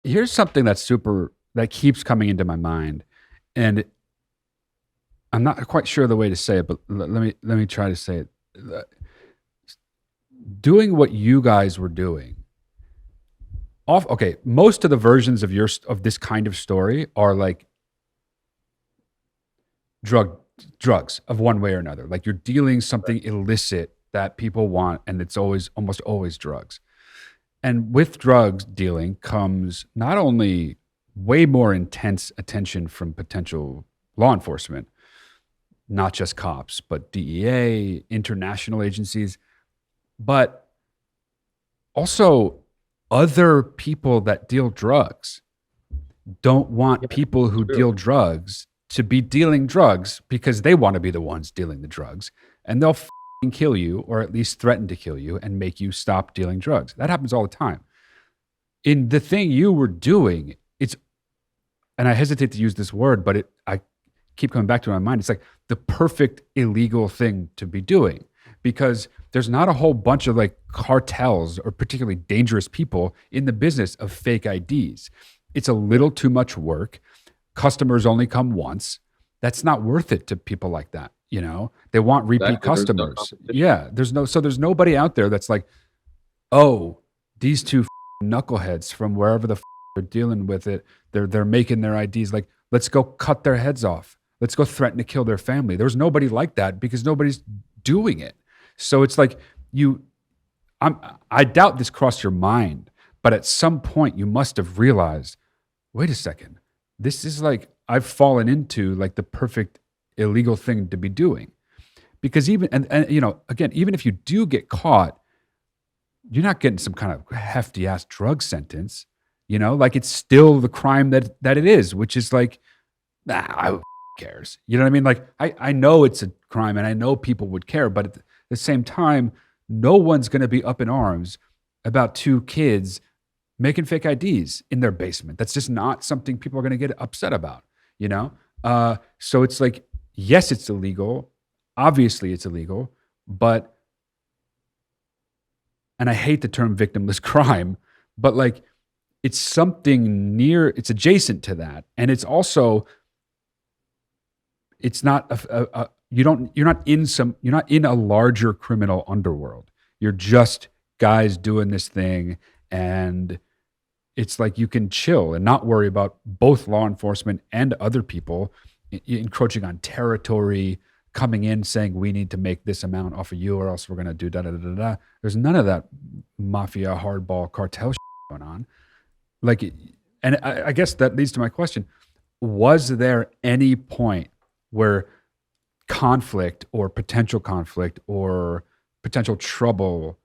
Here's something that keeps coming into my mind, and I'm not quite sure the way to say it, but let me try to say it. Uh, Doing what you guys were doing. Okay, most of the versions of this kind of story are like drug drugs of one way or another. Like you're dealing something illicit that people want, and it's almost always drugs. And with drugs dealing comes not only way more intense attention from potential law enforcement, not just cops, but DEA, international agencies, but also other people that deal drugs don't want Yeah, people who true. deal drugs to be dealing drugs because they want to be the ones dealing the drugs. And they'll kill you or at least threaten to kill you and make you stop dealing drugs. That happens all the time. In the thing you were doing, it's, and I hesitate to use this word, but I keep coming back to it in my mind. It's like the perfect illegal thing to be doing because there's not a whole bunch of like cartels or particularly dangerous people in the business of fake IDs. It's a little too much work. Customers only come once. That's not worth it to people like that. They want repeat Exactly. There's no customers. competition. Yeah, there's nobody out there that's like, oh, these two knuckleheads from wherever they're dealing with it, they're making their IDs. Like, let's go cut their heads off. Let's go threaten to kill their family. There's nobody like that because nobody's doing it. So it's like you, I doubt this crossed your mind, but at some point you must have realized, wait a second, this is like I've fallen into like the perfect illegal thing to be doing. Because even and again, even if you do get caught, you're not getting some kind of hefty ass drug sentence. Like it's still the crime that it is, which is like, who cares? You know what I mean? Like I know it's a crime and I know people would care, but at the same time, no one's going to be up in arms about two kids making fake IDs in their basement. That's just not something people are going to get upset about, you know? So it's like, yes, it's illegal. Obviously, it's illegal, but, and I hate the term victimless crime, but like it's something it's adjacent to that. And it's also, it's not you're not in a larger criminal underworld. You're just guys doing this thing, and it's like you can chill and not worry about both law enforcement and other people encroaching on territory, coming in saying we need to make this amount off of you or else we're going to do da da da da da. There's none of that mafia hardball cartel going on. Like, and I guess that leads to my question: was there any point where conflict or potential trouble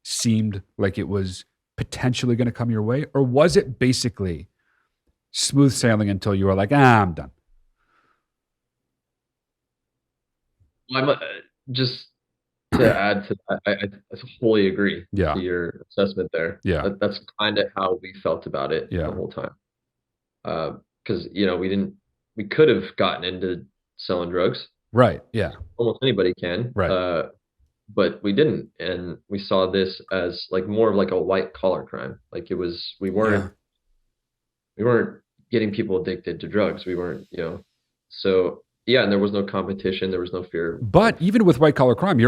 seemed like it was potentially going to come your way? Or was it basically smooth sailing until you were like, I'm done? I'm just to add to that, I wholly agree to Yeah. your assessment there. Yeah. That's kind of how we felt about it the Yeah. whole time. Because we could have gotten into selling drugs. Right. Yeah. Almost anybody can. Right. But we didn't, and we saw this as like more of like a white collar crime. Like it was, Yeah. we weren't getting people addicted to drugs. We weren't, so yeah, and there was no competition. There was no fear of But even with white collar crime,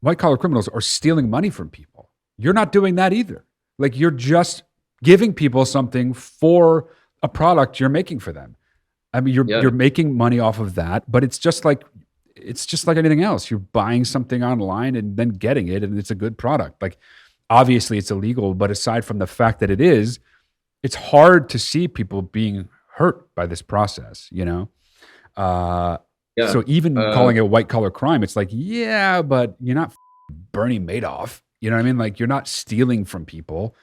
white collar criminals are stealing money from people. You're not doing that either. Like you're just giving people something for a product you're making for them. I mean, you're yeah, making money off of that, but it's just like anything else. You're buying something online and then getting it, and it's a good product. Like obviously it's illegal, but aside from the fact that it is, it's hard to see people being hurt by this process. Uh, yeah. so even Uh, calling it a white collar crime, it's like, yeah, but you're not Bernie Madoff. You know what I mean? Like you're not stealing from people.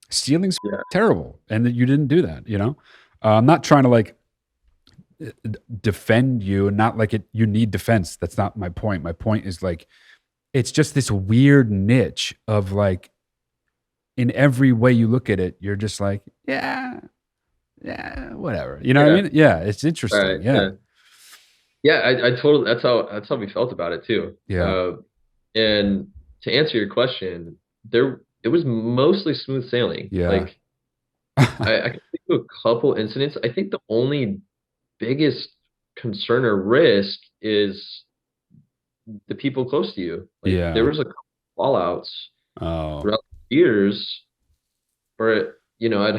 Stealing's yeah. terrible, and that you didn't do that. I'm not trying to like defend you, and not like you need defense. That's not my point. My point is like it's just this weird niche of like in every way you look at it, you're just like, yeah, whatever. You know what I Yeah. mean? Yeah, it's All interesting. right. Yeah, Yeah. Yeah. I totally. That's how we felt about it too. yeah, And to answer your question, it was mostly smooth sailing. yeah. Like I can think of a couple incidents. I think the only biggest concern or risk is the people close to you. Like there Yeah. was a couple fallouts Oh. throughout the years where, I'd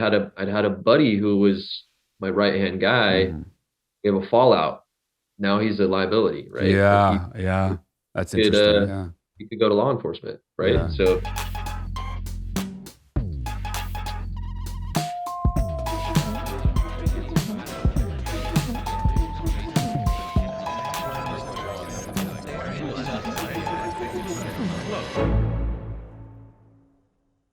had a buddy who was my right hand guy. Mhm. We have a fallout. Now he's a liability, right? Like Yeah. Yeah. That's could interesting. uh Yeah. he could go to law enforcement, right? Yeah. So